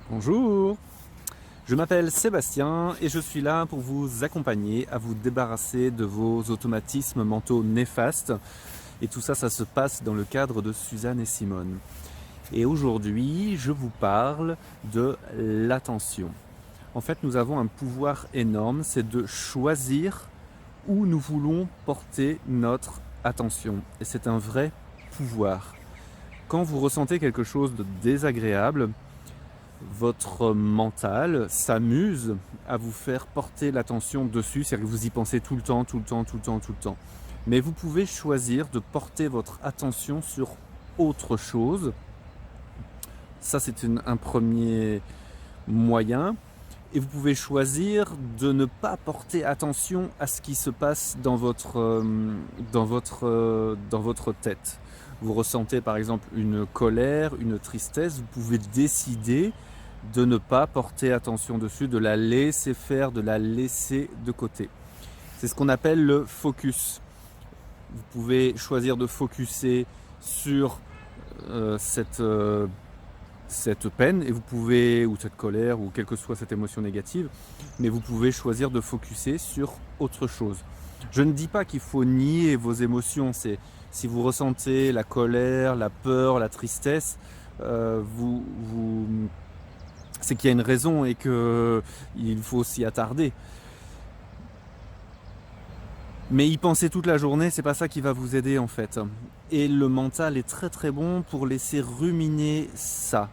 Bonjour, je m'appelle Sébastien et je suis là pour vous accompagner à vous débarrasser de vos automatismes mentaux néfastes. Et tout ça, ça se passe dans le cadre de Suzanne et Simone. Et aujourd'hui, je vous parle de l'attention. En fait, nous avons un pouvoir énorme, c'est de choisir où nous voulons porter notre attention. Et c'est un vrai pouvoir. Quand vous ressentez quelque chose de désagréable, votre mental s'amuse à vous faire porter l'attention dessus, c'est-à-dire que vous y pensez tout le temps, tout le temps, tout le temps, tout le temps. Mais vous pouvez choisir de porter votre attention sur autre chose. Ça, c'est un premier moyen. Et vous pouvez choisir de ne pas porter attention à ce qui se passe dans votre tête. Vous ressentez par exemple une colère, une tristesse, vous pouvez décider de ne pas porter attention dessus, de la laisser faire, de la laisser de côté. C'est ce qu'on appelle le focus. Vous pouvez choisir de focuser sur cette peine et vous pouvez, ou cette colère, ou quelle que soit cette émotion négative, mais vous pouvez choisir de focuser sur autre chose. Je ne dis pas qu'il faut nier vos émotions, c'est si vous ressentez la colère, la peur, la tristesse, c'est qu'il y a une raison et qu'il faut s'y attarder. Mais y penser toute la journée, c'est pas ça qui va vous aider en fait. Et le mental est très très bon pour laisser ruminer ça.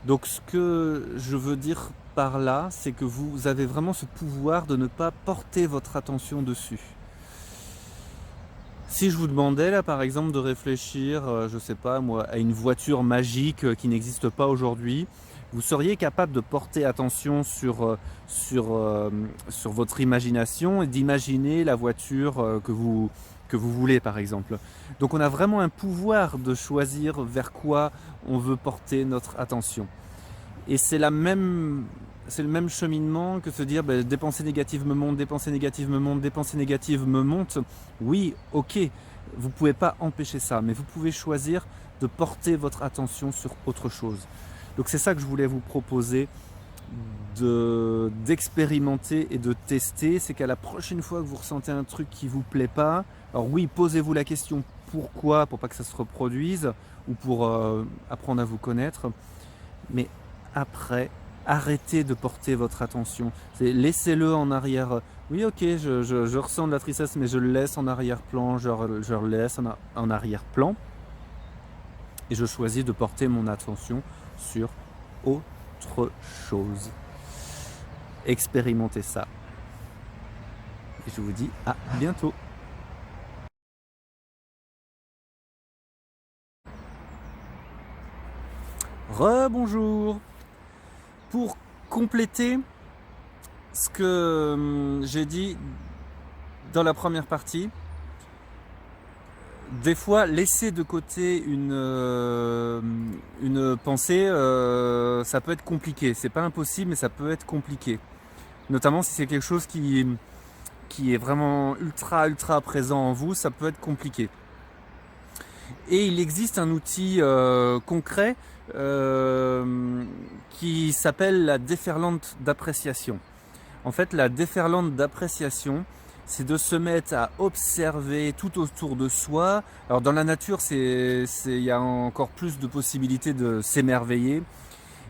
Donc ce que je veux dire par là, c'est que vous avez vraiment ce pouvoir de ne pas porter votre attention dessus. Si je vous demandais là par exemple de réfléchir, je sais pas moi, à une voiture magique qui n'existe pas aujourd'hui, vous seriez capable de porter attention sur votre imagination et d'imaginer la voiture que vous voulez par exemple. Donc on a vraiment un pouvoir de choisir vers quoi on veut porter notre attention. Et c'est le même cheminement que se dire bah, dépenser négative me monte, dépenser négative me monte, dépenser négative me monte. Oui, ok, vous ne pouvez pas empêcher ça, mais vous pouvez choisir de porter votre attention sur autre chose. Donc c'est ça que je voulais vous proposer d'expérimenter et de tester, c'est qu'à la prochaine fois que vous ressentez un truc qui ne vous plaît pas, alors oui, posez-vous la question pourquoi, pour pas que ça se reproduise, ou pour apprendre à vous connaître, mais après, arrêtez de porter votre attention. Laissez-le en arrière. Oui, ok, je ressens de la tristesse, mais je le laisse en arrière-plan, je le laisse en arrière-plan. Et je choisis de porter mon attention sur autre chose. Expérimentez ça. Et je vous dis à bientôt. Rebonjour. Pour compléter ce que j'ai dit dans la première partie, des fois laisser de côté une pensée, ça peut être compliqué. C'est pas impossible, mais ça peut être compliqué. Notamment si c'est quelque chose qui est vraiment ultra présent en vous, ça peut être compliqué. Et il existe un outil concret qui s'appelle la déferlante d'appréciation. En fait, la déferlante d'appréciation, c'est de se mettre à observer tout autour de soi. Alors dans la nature, il y a encore plus de possibilités de s'émerveiller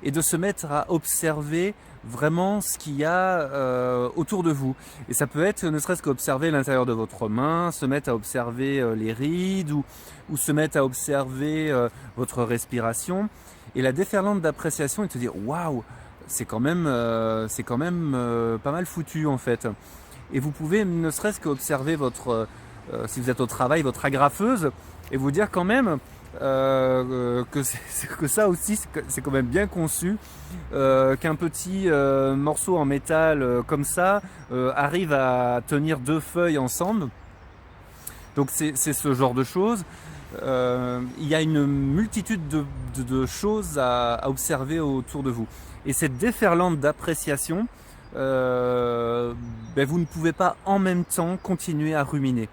et de se mettre à observer vraiment ce qu'il y a autour de vous. Et ça peut être ne serait-ce qu'observer l'intérieur de votre main, se mettre à observer les rides ou se mettre à observer votre respiration. Et la déferlante d'appréciation est de se dire waouh, c'est quand même pas mal foutu en fait. Et vous pouvez ne serait-ce qu'observer si vous êtes au travail, votre agrafeuse et vous dire quand même que ça aussi c'est quand même bien conçu, qu'un petit morceau en métal comme ça arrive à tenir deux feuilles ensemble. Donc c'est ce genre de choses. Il y a une multitude de choses à observer autour de vous. Et cette déferlante d'appréciation, vous ne pouvez pas en même temps continuer à ruminer.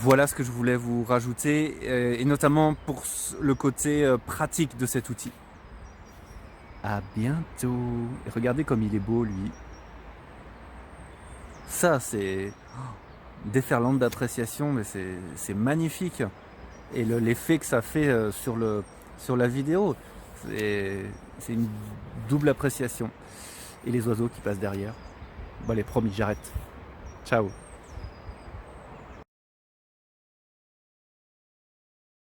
Voilà ce que je voulais vous rajouter, et notamment pour le côté pratique de cet outil. À bientôt. Et regardez comme il est beau, lui. Ça, c'est déferlante d'appréciation, mais c'est magnifique. Et l'effet que ça fait sur la vidéo, c'est une double appréciation. Et les oiseaux qui passent derrière. Bon, allez, promis, j'arrête. Ciao.